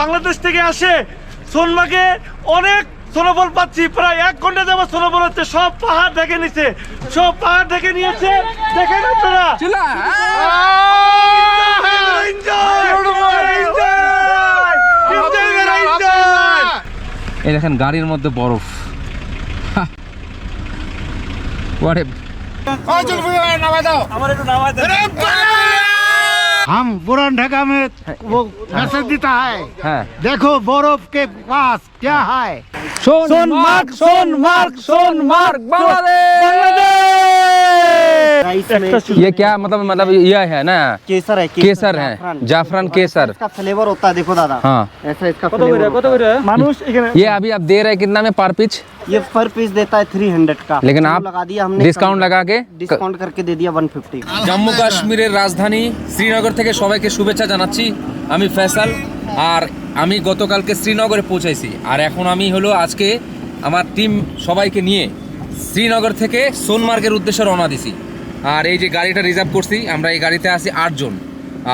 বাংলাদেশ থেকে আসে সোনমার্গে অনেক স্নোফল পাচ্ছি, প্রায় 1 ঘন্টা যাবত স্নোফল হচ্ছে। সব পাহাড় ঢেকে নিছে, সব পাহাড় ঢেকে নিয়েছে। দেখেন আপনারা, এই দেখেন গাড়ির মধ্যে বরফ। আমার একটু নামায় দেন। हम पुरान ढाका में वो मैसेज देता है, হ্যাঁ, देखो बर्फ के पास क्या है। সোনমার্গ সোনমার্গ সোনমার্গ बांग्लादेश। ये क्या मतलब ये है ना, केसर है, केसर है, जाफरान केसर। इसका फ्लेवर होता है, देखो दादा। हाँ, ऐसा इसका फ्लेवर होता है। মানুষ এখানে ये अभी आप दे रहे हैं कितना में पर पिच? ये पर पीस देता है 300 का, लेकिन आप लगा दिया हमने, डिस्काउंट लगा के डिस्काउंट करके दे दिया 150। জম্মু কাশ্মীরের রাজধানী শ্রীনগর থেকে সবাইকে শুভেচ্ছা জানাচ্ছি। আমি ফয়সাল, আর আমি গতকালকে শ্রীনগরে পৌঁছাইছি, আর এখন আমি হলো আজকে আমার টিম সবাইকে নিয়ে শ্রীনগর থেকে সোনমার্গের উদ্দেশ্যে রওনা দিছি। আর এই যে গাড়িটা রিজার্ভ করছি, আমরা এই গাড়িতে আছি 8 জন,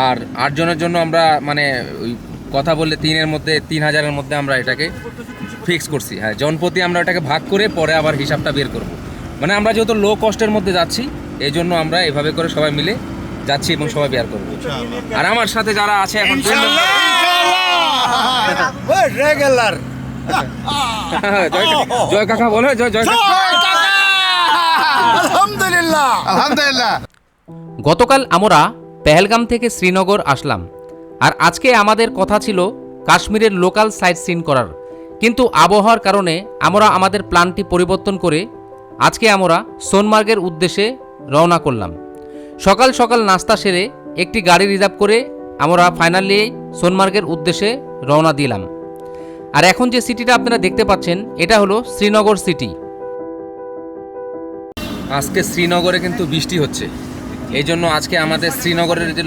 আর 8 জনের জন্য আমরা মানে ওই কথা বললে 3000-এর মধ্যে আমরা এটাকে ফিক্স করছি। হ্যাঁ, জনপ্রতি আমরা এটাকে ভাগ করে পরে আবার হিসাবটা বের করব। মানে আমরা যেহেতু লো কস্টের মধ্যে যাচ্ছি, এই জন্য আমরা এভাবে করে সবাই মিলে যাচ্ছি এবং সবাই বের করব। আর আমার সাথে যারা আছে এখন জয় কাকা বলে, জয় জয় আলহামদুলিল্লাহ আলহামদুলিল্লাহ। গতকাল আমরা পেহেলগাম থেকে শ্রীনগর আসলাম, আর আজকে আমাদের কথা ছিল কাশ্মীরের লোকাল সাইট সিন করার, কিন্তু আবহাওয়ার কারণে আমরা আমাদের প্ল্যানটি পরিবর্তন করে আজকে আমরা সোনমার্গের উদ্দেশ্যে রওনা করলাম। সকাল সকাল নাস্তা সেরে একটি গাড়ি রিজার্ভ করে আমরা ফাইনালি সোনমার্গের উদ্দেশ্যে রওনা দিলাম। আর এখন যে সিটিটা আপনারা দেখতে পাচ্ছেন, এটা হলো শ্রীনগর সিটি। আজকে শ্রীনগরে কিন্তু বৃষ্টি হচ্ছে, এই জন্য আজকে আমাদের শ্রীনগরের যে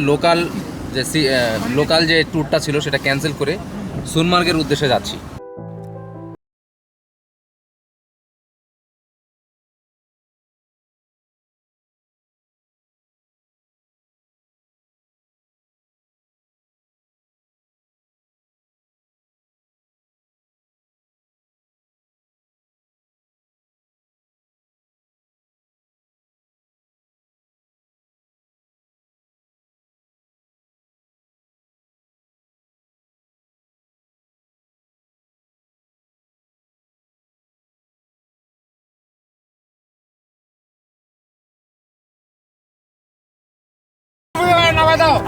লোকাল যে ট্যুরটা ছিল সেটা ক্যান্সেল করে সোনমার্গের উদ্দেশ্যে যাচ্ছি।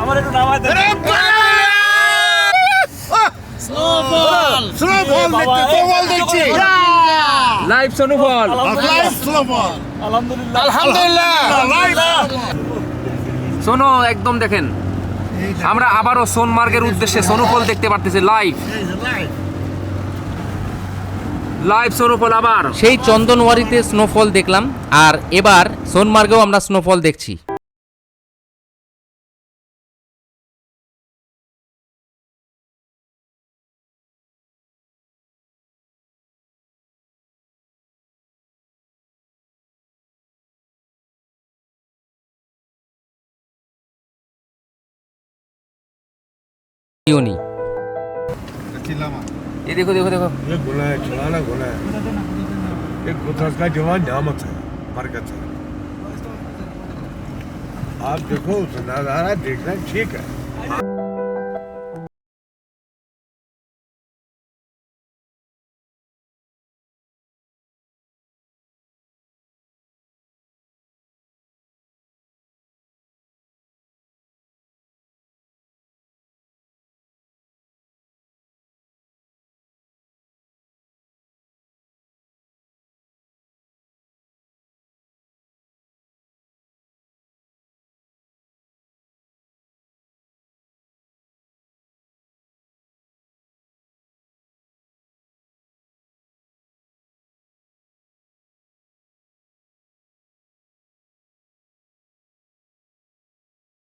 আমার একটু নামায় দেন। স্নোফল দেখছি, লাইভ সোনুফল, স্নোফল আলহামদুলিল্লাহ আলহামদুলিল্লাহ। সোনো একদম দেখেন, আমরা আবারও সোনমার্গের উদ্দেশ্যে সোনুফল দেখতে পারতেছি লাইভ লাইভ সোনুফল। আবার সেই চন্দনওয়ারিতে স্নোফল দেখলাম, আর এবার সোনমার্গেও আমরা স্নোফল দেখছি। ये देखो देखो देखो, ये गुना है, चलाना गुना है। एक गुजरात का जवान नियामत है, बरकत है। आप देखो नजारा देखना ठीक है।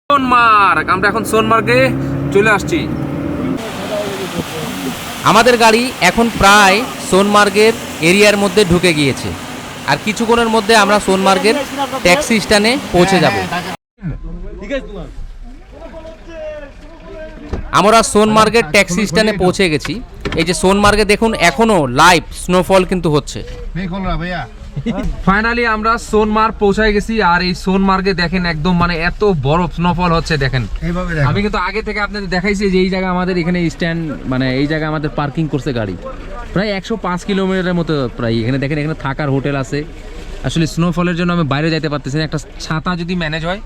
সোনমার্গ, আমরা এখন সোনমার্গে চলে আসছি। আমাদের গাড়ি এখন প্রায় সোনমার্গের এরিয়ার মধ্যে ঢুকে গিয়েছে, আর কিছুক্ষণের মধ্যে আমরা সোনমার্গের ট্যাক্সি স্ট্যান্ডে পৌঁছে যাব। ঠিক আছে। আমরা সোনমার্গের ট্যাক্সি স্ট্যান্ডে পৌঁছে গেছি। এই যে সোনমার্গে দেখুন এখনো লাইভ স্নোফল কিন্তু হচ্ছে। नहीं खोल रहा भैया। ফাইনালি আমরা সোনমার্গ পৌঁছায় গেছি, আর এই সোনমার্গে দেখেন একদম মানে এত বড় স্নোফল হচ্ছে দেখেন। এইভাবে দেখো। আমি কিন্তু আগে থেকে আপনাদের দেখাইছি যে এই জায়গা আমাদের এখানে স্ট্যান্ড, মানে এই জায়গা আমাদের পার্কিং করছে গাড়ি প্রায় 105 কিলোমিটারের মতো প্রায়। এখানে দেখেন এখানে থাকার হোটেল আছে। আসলে স্নোফলের জন্য আমি বাইরে যাইতে পারতেছি না। একটা ছাতা যদি ম্যানেজ হয়,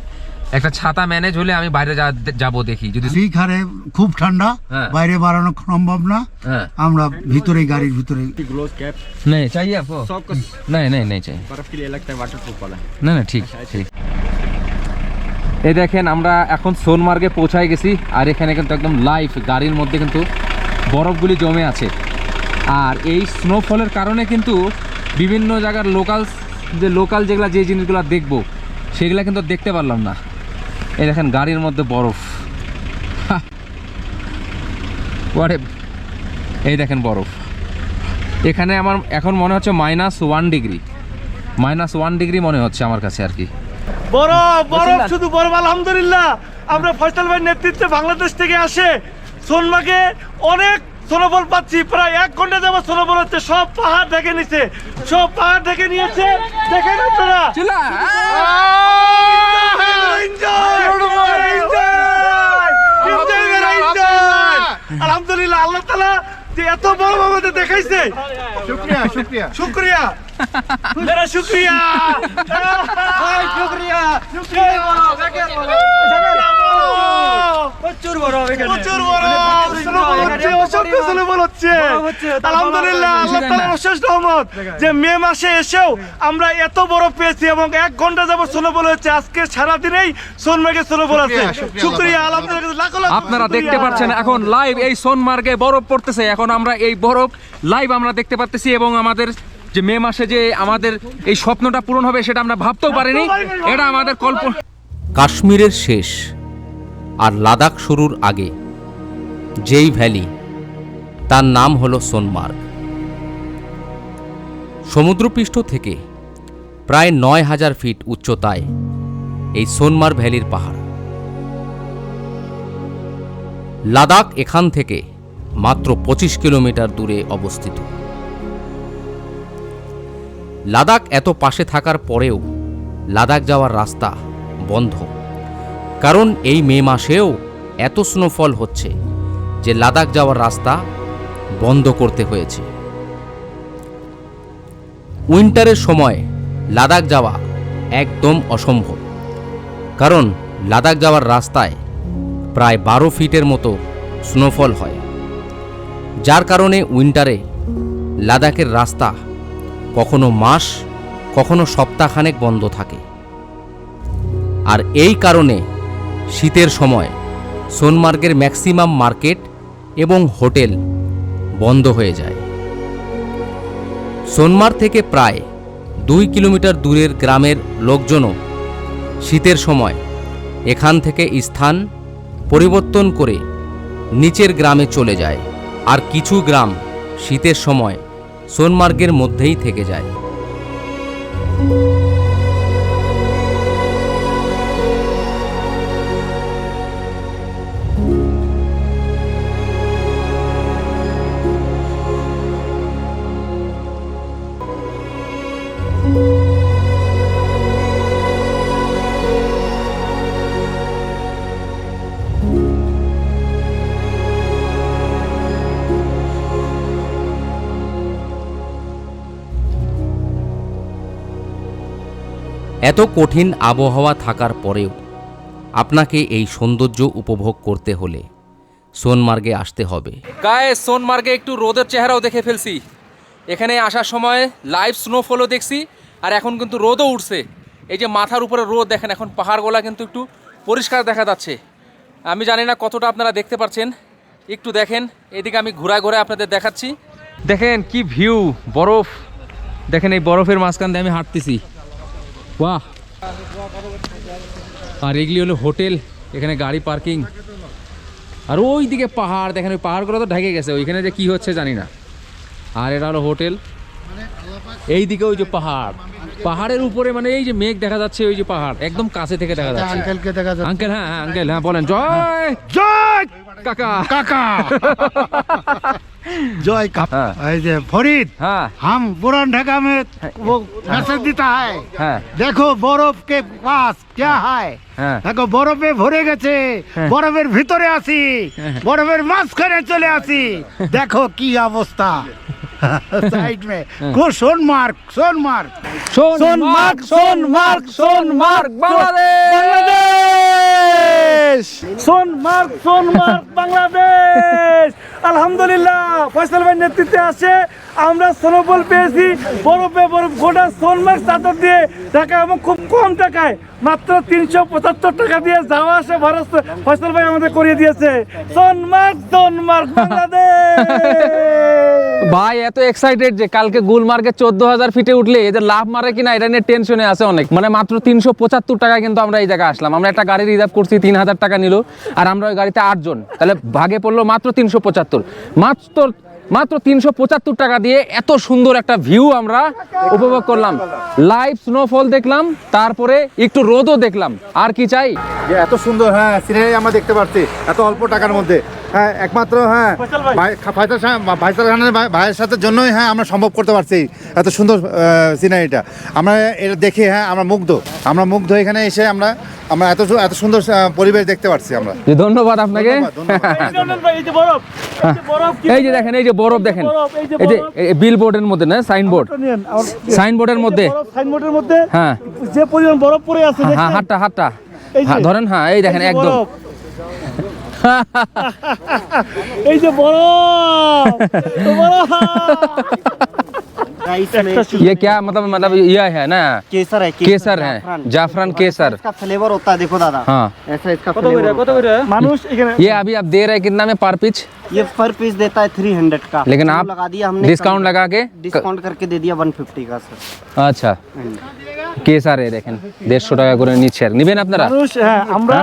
একটা ছাতা ম্যানেজ হলে আমি বাইরে যাব দেখি যদি। শিখারে খুব ঠান্ডা, হ্যাঁ। বাইরে বাড়ানো সম্ভব না। হ্যাঁ আমরা ভিতরে গাড়ির ভিতরে नहीं चाहिए आपको नहीं चाहिए बर्फ के लिए लगता है वाटरप्रूफ वाला। না না ঠিক ঠিক। এই দেখেন আমরা এখন সোনমার্গে পৌঁছায় গেছি, আর এখানে কিন্তু একদম লাইভ গাড়ির মধ্যে কিন্তু বরফগুলি জমে আছে। আর এই স্নোফলের কারণে কিন্তু বিভিন্ন জায়গার লোকাল যেগুলা যে জিনিসগুলো দেখবো সেগুলা কিন্তু দেখতে পারলাম না। এই দেখেন গাড়ির মধ্যে বরফ, এই দেখেন বরফ। এখানে আমার এখন মনে হচ্ছে -1 ডিগ্রি মনে হচ্ছে আমার কাছে আর কি। বরফ শুধু বরফ। আলহামদুলিল্লাহ আমরা ফয়সাল ভাইয়ের নেতৃত্বে বাংলাদেশ থেকে আসে সোনমার্গে অনেক স্নোফল পাচ্ছি। প্রায় 1 ঘন্টা যাবত স্নোফল হচ্ছে। সব পাহাড় ঢেকে নিছে, সব পাহাড় ঢেকে নিয়েছে। দেখেন আপনারা আলহামদুলিল্লাহ আল্লাহ তাআলা যে এত বড় আমাদের দেখাইছে। শুকরিয়া শুকরিয়া শুক্রিয়া মেরা শুক্রিয়া শুক্রিয়া প্রচুর বড় আলহামদুলিল্লাহ আল্লাহ তাআলার অশেষ রহমত যে মে মাসে এসেও আমরা এত বড় পেয়েছি এবং 1 ঘন্টা যাবত স্নোফল হচ্ছে। আজকে সারাদিনেই সোনমার্গে স্নোফল আছে। শুক্রিয়া আলহামদুলিল্লাহ লাখ লাখ আপনারা দেখতে পাচ্ছেন এখন লাইভ এই সোনমার্গে বরফ পড়তেছে। এখন আমরা এই বরফ লাইভ আমরা দেখতে পাচ্ছি, এবং আমাদের যে মে মাসে যে আমাদের এই স্বপ্নটা পূরণ হবে সেটা আমরা ভাবতেও পারিনি। এটা আমাদের কল্পনা। কাশ্মীরের শেষ আর লাদাখ শুরুর আগে যেই ভ্যালি, তার নাম হলো সোনমার্গ। সমুদ্রপৃষ্ঠ থেকে প্রায় 9000 ফিট উচ্চতায় এই সোনমার্গ ভ্যালির পাহাড়। লাদাখ এখান থেকে মাত্র 25 কিলোমিটার দূরে অবস্থিত। লাদাখ এত পাশে থাকার পরেও লাদাখ যাওয়ার রাস্তা বন্ধ, কারণ এই মে মাসেও এত স্নোফল হচ্ছে যে লাদাখ যাওয়ার রাস্তা বন্ধ করতে হয়েছে। উইন্টারের সময় লাদাখ যাওয়া একদম অসম্ভব, কারণ লাদাখ যাওয়ার রাস্তায় প্রায় 12 ফিটের মতো স্নোফল হয়, যার কারণে উইন্টারে লাদাখের রাস্তা কখনো মাস কখনো সপ্তাহখানেক বন্ধ থাকে। আর এই কারণে শীতের সময় সোনমার্গের ম্যাক্সিমাম মার্কেট এবং হোটেল বন্ধ হয়ে যায়। সোনমার্গ থেকে প্রায় 2 কিলোমিটার দূরের গ্রামের লোকজনও শীতের সময় এখান থেকে স্থান পরিবর্তন করে নিচের গ্রামে চলে যায়, আর কিছু গ্রাম শীতের সময় সোনমার্গের মধ্যেই থেকে যায়। এত কঠিন আবহাওয়া থাকার পরেও আপনাকে এই সৌন্দর্য উপভোগ করতে হলে সোনমার্গে আসতে হবে। গায়ে সোনমার্গে একটু রোদের চেহারাও দেখে ফেলছি। এখানে আসার সময় লাইভ স্নোফলও দেখছি, আর এখন কিন্তু রোদও উঠছে। এই যে মাথার উপরে রোদ দেখেন, এখন পাহাড়গুলা কিন্তু একটু পরিষ্কার দেখা যাচ্ছে। আমি জানি না কতটা আপনারা দেখতে পাচ্ছেন, একটু দেখেন। এদিকে আমি ঘোরা ঘোরা আপনাদের দেখাচ্ছি। দেখেন কি ভিউ, বরফ দেখেন। এই বরফের মাঝখান দিয়ে আমি হাঁটতেছি, বাহ। আর এগুলি হলো হোটেল, এখানে গাড়ি পার্কিং। আর ওই দিকে পাহাড় দেখেন, ওই পাহাড়গুলো তো ঢেকে গেছে, ওইখানে যে কি হচ্ছে জানি না। আর এটা হলো হোটেল, এই দিকে ওই যে পাহাড়, পাহাড়ের উপরে মানে এই যে মেঘ দেখা যাচ্ছে, ওই যে পাহাড় একদম কাছে থেকে দেখা যাচ্ছে। আঙ্কেলকে দেখা যাচ্ছে। আঙ্কেল, হ্যাঁ আঙ্কেল, হ্যাঁ বলেন। জয় জয় কাকা কাকা जय का हाँ। ऐसे फरीद हाँ हम पुरान ढाका में वो मैसेज देता है हाँ देखो बरफ के पास क्या है हाँ দেখো বরফে ভরে গেছে বরফের ভিতরে আছি বরফের মাঝখানে চলে আসি দেখো কি অবস্থা সাইড মে কো সোনমার্গ সোনমার্গ সোনমার্গ সোনমার্গ সোনমার্গ বাংলাদেশ সোনমার্গ বাংলাদেশ আলহামদুলিল্লাহ ফয়সাল ভাই নেতৃত্বে আছে আমরা স্নোবল পেয়েছি বরফে বরফ গোটা সোনমার্গ চাদর দিয়ে ঢাকা এবং খুব কম টাকায় মাত্র 375 টাকা দিয়ে যাওয়া আসা ভারত ফয়সাল ভাই আমাদের করিয়ে দিয়েছে সোনমার্গ বাংলাদেশ ভাই এত এক্সাইটেড যে কালকে গুলমার্গে 14,000 ফিটে উঠলে এদের লাভ মারে কিনা এটা নিয়ে টেনশনে আছে অনেক। মানে মাত্র 375 টাকা কিন্তু আমরা এই জায়গায় আসলাম। আমরা একটা গাড়ি রিজার্ভ করছি 3,000 টাকা নিল আর আমরা ওই গাড়িতে 8 জন, তাহলে ভাগে পড়লো মাত্র 375। মাত্র 375 টাকা দিয়ে এত সুন্দর একটা ভিউ আমরা উপভোগ করলাম, লাইভ স্নোফল দেখলাম, তারপরে একটু রোদও দেখলাম। আর কি চাই? যে এত সুন্দর সিনারি আমরা দেখতে পাচ্ছি এত অল্প টাকার মধ্যে। একমাত্র ফাইসাল খানের ভাইয়ের সাথে জন্যই আমরা সম্ভব করতে পারছি এত সুন্দর সিনারিটা। আমরা এটা দেখে আমরা মুগ্ধ এখানে এসে আমরা এত সুন্দর পরিবেশ দেখতে পাচ্ছি আমরা। ধন্যবাদ আপনাকে। এই যে দেখেন, এই যে বরফ দেখেন, এই যে বিল বোর্ডের মধ্যে না, সাইনবোর্ডের মধ্যে হ্যাঁ যে পরিমাণ বরফ পড়ে আছে হ্যাঁ হাতটা ধরেন, হ্যাঁ এই দেখেন একদম এই যে ये क्या मतलब यह है ना, केसर है केसर है, जाफरान केसर। इसका फ्लेवर होता है देखो दादा हाँ ऐसा इसका फ्लेवर মানুষ এখানে ये अभी आप दे रहे हैं कितना में पर पिच? ये पर पीस देता है 300 का, लेकिन वो आप लगा दिया हमने डिस्काउंट लगा के डिस्काउंट करके दे दिया 150 का सर। আচ্ছা কেসার এ দেখেন 150 টাকা করে নিচ্ছে। আর নেবেন আপনারা? মানুষ আমরা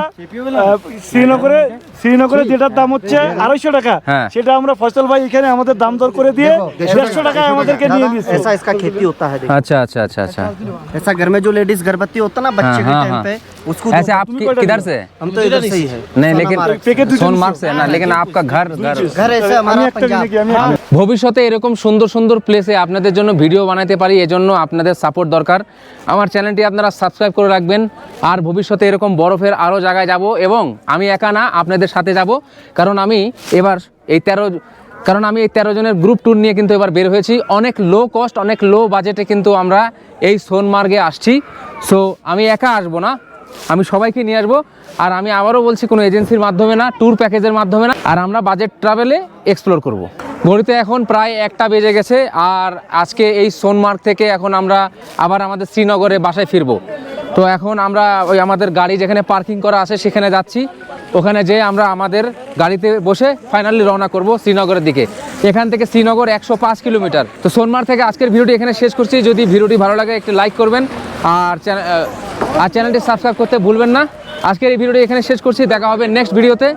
শ্রীনগরে যেটার দাম হচ্ছে 250 টাকা, হ্যাঁ। সেটা আমরা ফয়সাল ভাই এখানে আমাদের দাম দর করে দিয়ে 150 টাকায় আমাদেরকে নিয়ে নিয়েছে। ऐसा इसका खेती होता है देखो। अच्छा अच्छा अच्छा अच्छा ऐसा घर में जो लेडीज गर्भवती होता है ना बच्चे के हाँ, टाइम हाँ। पे उसको ऐसे आप किधर से? हम तो इधर से ही है नहीं लेकिन सोनमार्ग से है ना, लेकिन आपका घर घर ऐसे हमारा पंजाब। ভবিষ্যতে এরকম সুন্দর সুন্দর প্লেসে আপনাদের জন্য ভিডিও বানাতে পারি, এজন্য আপনাদের সাপোর্ট দরকার। আমার চ্যানেলটি আপনারা সাবস্ক্রাইব করে রাখবেন। আর ভবিষ্যতে এরকম বরফের আরও জায়গায় যাব, এবং আমি একা না আপনাদের সাথে যাব, কারণ আমি এই 13 জনের গ্রুপ ট্যুর নিয়ে কিন্তু এবার বের হয়েছি। অনেক লো কস্ট, অনেক লো বাজেটে কিন্তু আমরা এই সোনমার্গে আসছি। সো আমি একা আসবো না, আমি সবাইকে নিয়ে আসবো। আর আমি আবারও বলছি, কোনো এজেন্সির মাধ্যমে না, ট্যুর প্যাকেজের মাধ্যমে না, আর আমরা বাজেট ট্রাভেলে এক্সপ্লোর করব। ঘড়িতে এখন প্রায় 1টা বেজে গেছে, আর আজকে এই সোনমার্গ থেকে এখন আমরা আবার আমাদের শ্রীনগরে বাসায় ফিরবো। তো এখন আমরা ওই আমাদের গাড়ি যেখানে পার্কিং করা আছে সেখানে যাচ্ছি, ওখানে যেয়ে আমরা আমাদের গাড়িতে বসে ফাইনালি রওনা করব শ্রীনগরের দিকে। এখান থেকে শ্রীনগর 105 কিলোমিটার। তো সোনমার্গ থেকে আজকের ভিডিওটি এখানে শেষ করছি। যদি ভিডিওটি ভালো লাগে একটি লাইক করবেন, আর চ্যানেলটি সাবস্ক্রাইব করতে ভুলবেন না। আজকের এই ভিডিওটি এখানে শেষ করছি, দেখা হবে নেক্সট ভিডিওতে।